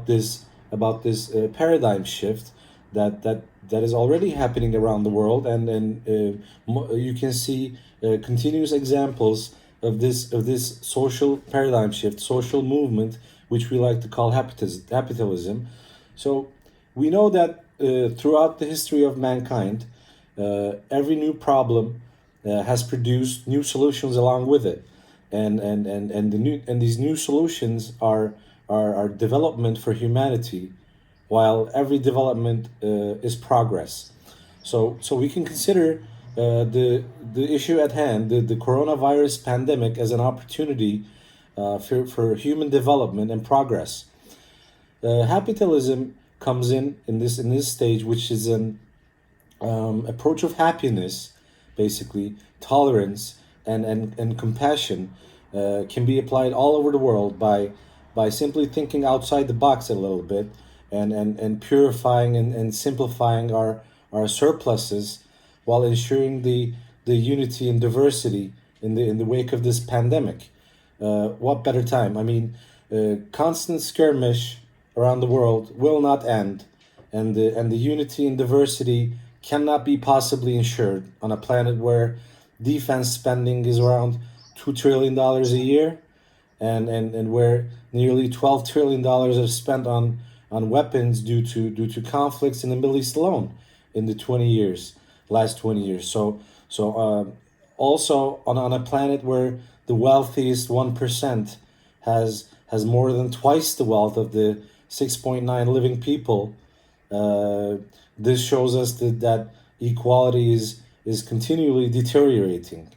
this paradigm shift that is already happening around the world, and you can see continuous examples of this social paradigm shift, social movement, which we like to call happytalism. So we know that throughout the history of mankind, every new problem has produced new solutions along with it, and these new solutions are development for humanity, while every development is progress. So we can consider the issue at hand, the coronavirus pandemic, as an opportunity for human development and progress. Happytalism comes in this stage, which is an approach of happiness, basically tolerance and compassion, can be applied all over the world by simply thinking outside the box a little bit, and purifying and simplifying our surpluses, while ensuring the unity and diversity in the wake of this pandemic. What better time? I mean, constant skirmish around the world will not end, and the unity and diversity cannot be possibly ensured on a planet where defense spending is around $2 trillion a year, and where nearly $12 trillion are spent on weapons due to conflicts in the Middle East alone in the last 20 years. So also on a planet where the wealthiest 1% has more than twice the wealth of the 6.9 living people. This shows us that equality is continually deteriorating.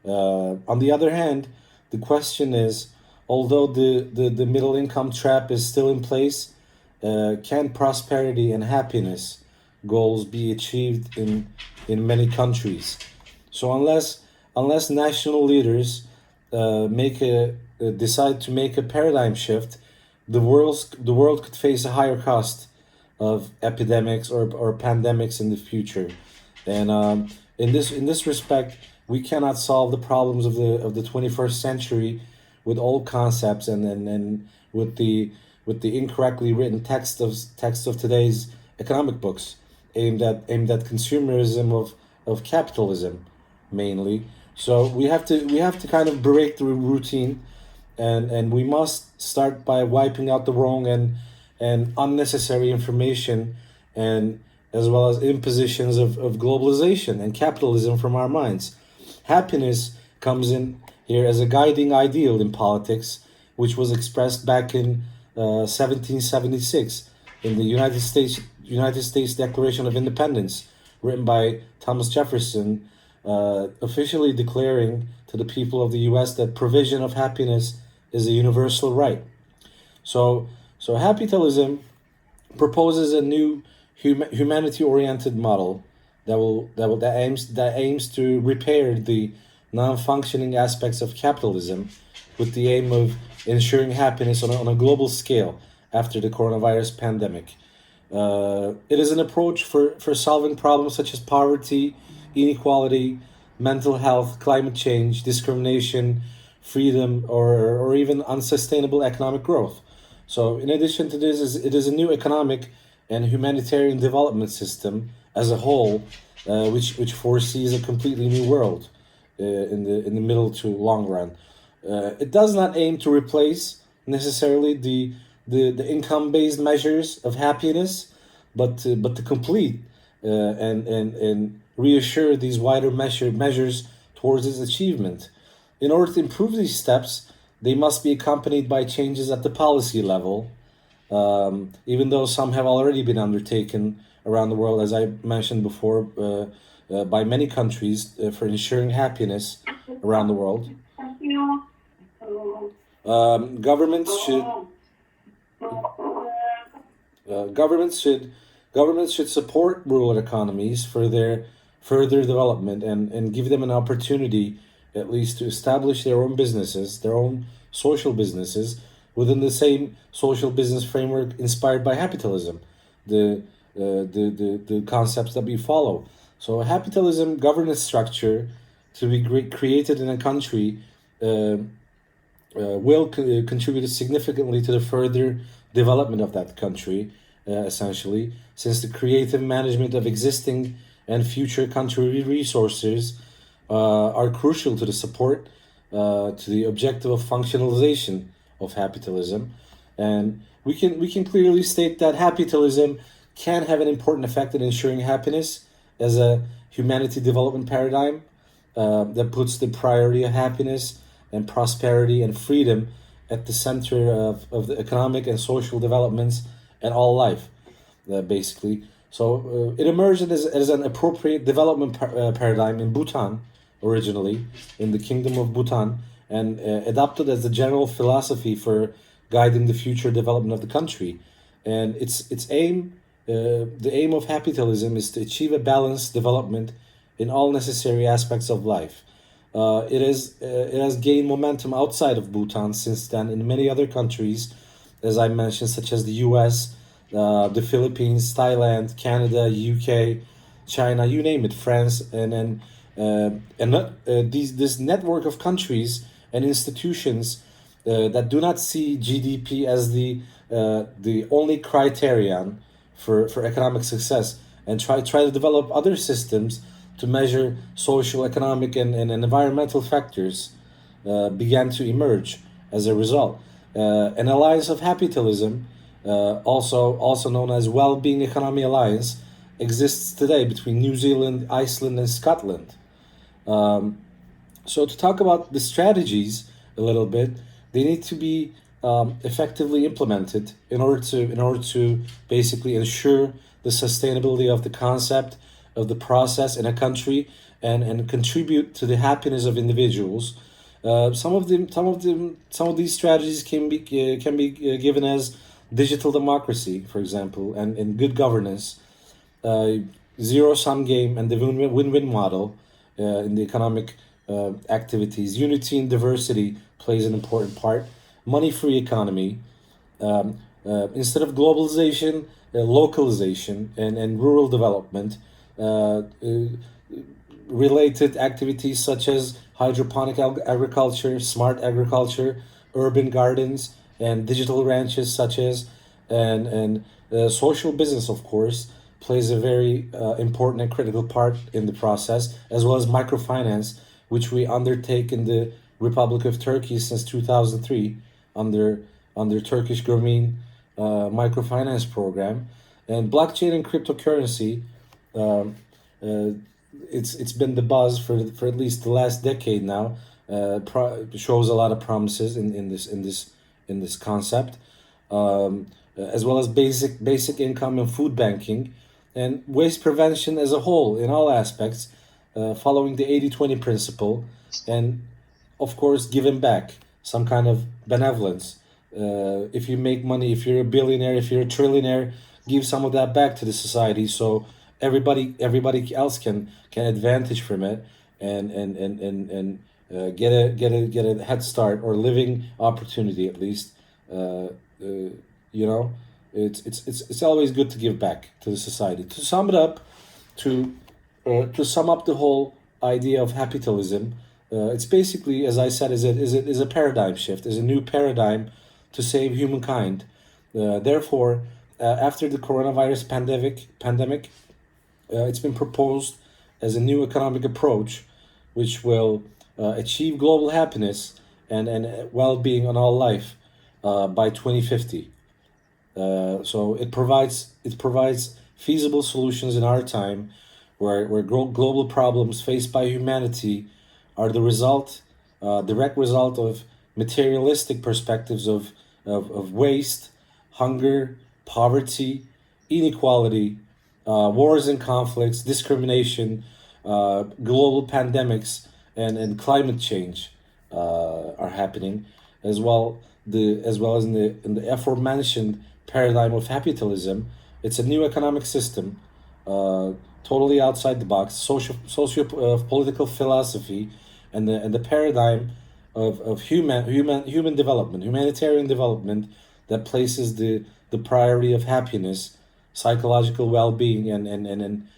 On the other hand, the question is, although the middle income trap is still in place, can prosperity and happiness goals be achieved in many countries? So unless national leaders decide to make a paradigm shift, the world could face a higher cost of epidemics or pandemics in the future. And in this respect, we cannot solve the problems of the 21st century with old concepts and with the incorrectly written text of today's economic books, aimed at consumerism of capitalism mainly. So we have to kind of break the routine, and we must start by wiping out the wrong and unnecessary information, and as well as impositions of globalization and capitalism from our minds. Happiness comes in here as a guiding ideal in politics, which was expressed back in 1776 in the United States Declaration of Independence, written by Thomas Jefferson, officially declaring to the people of the U.S. that provision of happiness is a universal right. So Happytalism proposes a new humanity-oriented model that aims to repair the non-functioning aspects of capitalism, with the aim of ensuring happiness on a global scale after the coronavirus pandemic. It is an approach for solving problems such as poverty, inequality, mental health, climate change, discrimination, freedom, or even unsustainable economic growth. So in addition to this, it is a new economic and humanitarian development system as a whole, which foresees a completely new world in the middle to long run. It does not aim to replace necessarily the income-based measures of happiness, but to complete and reassure these wider measures towards its achievement. In order to improve these steps, they must be accompanied by changes at the policy level, even though some have already been undertaken around the world, as I mentioned before, by many countries for ensuring happiness around the world. Governments should support rural economies for their further development, and give them an opportunity at least to establish their own businesses, their own social businesses, within the same social business framework inspired by Happytalism, the concepts that we follow. So a Happytalism governance structure to be created in a country will contribute significantly to the further development of that country, essentially, since the creative management of existing and future country resources are crucial to the support to the objective of functionalization of happytalism. And we can clearly state that happytalism can have an important effect in ensuring happiness as a humanity development paradigm that puts the priority of happiness and prosperity and freedom at the center of the economic and social developments and all life, basically. So it emerged as an appropriate development paradigm in Bhutan, originally, in the Kingdom of Bhutan, and adopted as the general philosophy for guiding the future development of the country. And its aim, the aim of happytalism is to achieve a balanced development in all necessary aspects of life. It has gained momentum outside of Bhutan since then in many other countries, as I mentioned, such as the U.S., the Philippines, Thailand, Canada, UK, China, you name it, France, and these this network of countries and institutions that do not see GDP as the only criterion for economic success, and try to develop other systems to measure social, economic, and environmental factors began to emerge as a result. An alliance of happytalism, also known as Well-being Economy Alliance, exists today between New Zealand, Iceland, and Scotland. Um, so to talk about the strategies a little bit, they need to be effectively implemented in order to basically ensure the sustainability of the concept of the process in a country, and contribute to the happiness of individuals. Some of these strategies can be given as digital democracy, for example, and good governance, uh, zero sum game, and the win-win model in the economic activities. Unity and diversity plays an important part. Money free economy. Instead of globalization, localization, and rural development. Related activities such as hydroponic agriculture, smart agriculture, urban gardens, and digital ranches, such as, and social business, of course, plays a very important and critical part in the process, as well as microfinance, which we undertake in the Republic of Turkey since 2003 under Turkish Grameen microfinance program, and blockchain and cryptocurrency. Um, uh, it's been the buzz for at least the last decade now. Shows a lot of promises in this concept, as well as basic income and food banking, and waste prevention as a whole in all aspects, following the 80/20 principle, and of course giving back some kind of benevolence. If you make money, if you're a billionaire, if you're a trillionaire, give some of that back to the society, so everybody else can advantage from it, and get a head start or living opportunity at least. You know, it's always good to give back to the society. To sum it up, to sum up the whole idea of capitalism, it's basically, as I said, is a paradigm shift, is a new paradigm to save humankind. Therefore, after the coronavirus pandemic, it's been proposed as a new economic approach, which will achieve global happiness and well-being on all life by 2050. So it provides feasible solutions in our time, where global problems faced by humanity are direct result of materialistic perspectives of waste, hunger, poverty, inequality, wars and conflicts, discrimination, global pandemics, and climate change are happening, as well as in the aforementioned paradigm of capitalism. It's a new economic system, uh, totally outside the box, socio political philosophy, and the paradigm of human development, humanitarian development, that places the priority of happiness, psychological well-being, and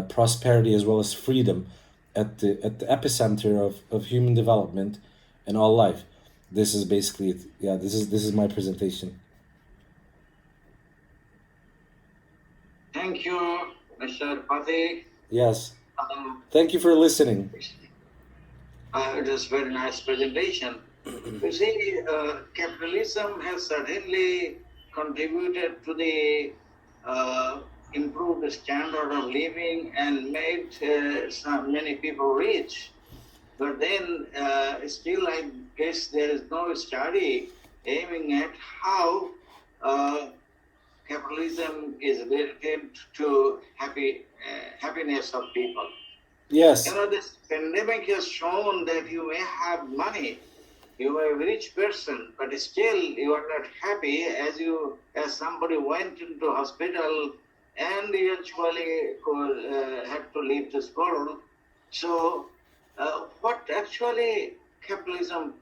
prosperity, as well as freedom, at the epicenter of human development and all life. This is basically it. Yeah, this is my presentation. Thank you, Mr. Pati. Yes. Um, Thank you for listening. it was a very nice presentation. You see, capitalism has certainly contributed to the improved standard of living and made many people rich. But then, still, I guess there is no study aiming at how capitalism is related to happiness of people. Yes. This pandemic has shown that you may have money, you are a rich person, but still you are not happy as somebody went into hospital and eventually had to leave this world. So, what actually capitalism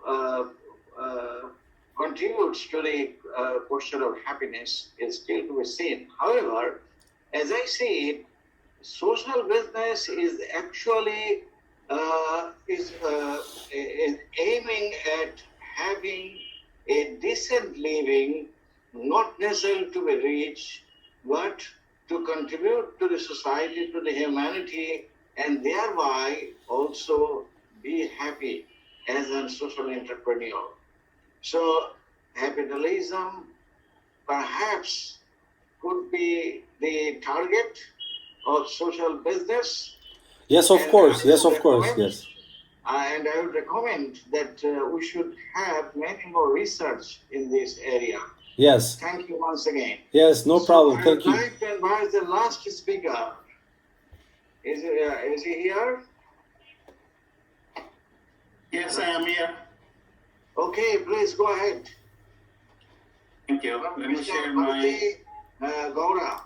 contributes to the question of happiness is still to be seen. However, as I see it, social business is actually is aiming at having a decent living, not necessarily to be rich, but to contribute to the society, to the humanity, and thereby also be happy as a social entrepreneur. So, capitalism perhaps could be the target of social business. Yes, of And course. Yes, of course. Yes. And I would recommend that we should have many more research in this area. Yes. Thank you once again. Yes, no problem. Thank you. I would like to invite the last speaker. Is he here? Yes, I am here. Okay, please go ahead. Thank you. Let me share my. Gaura.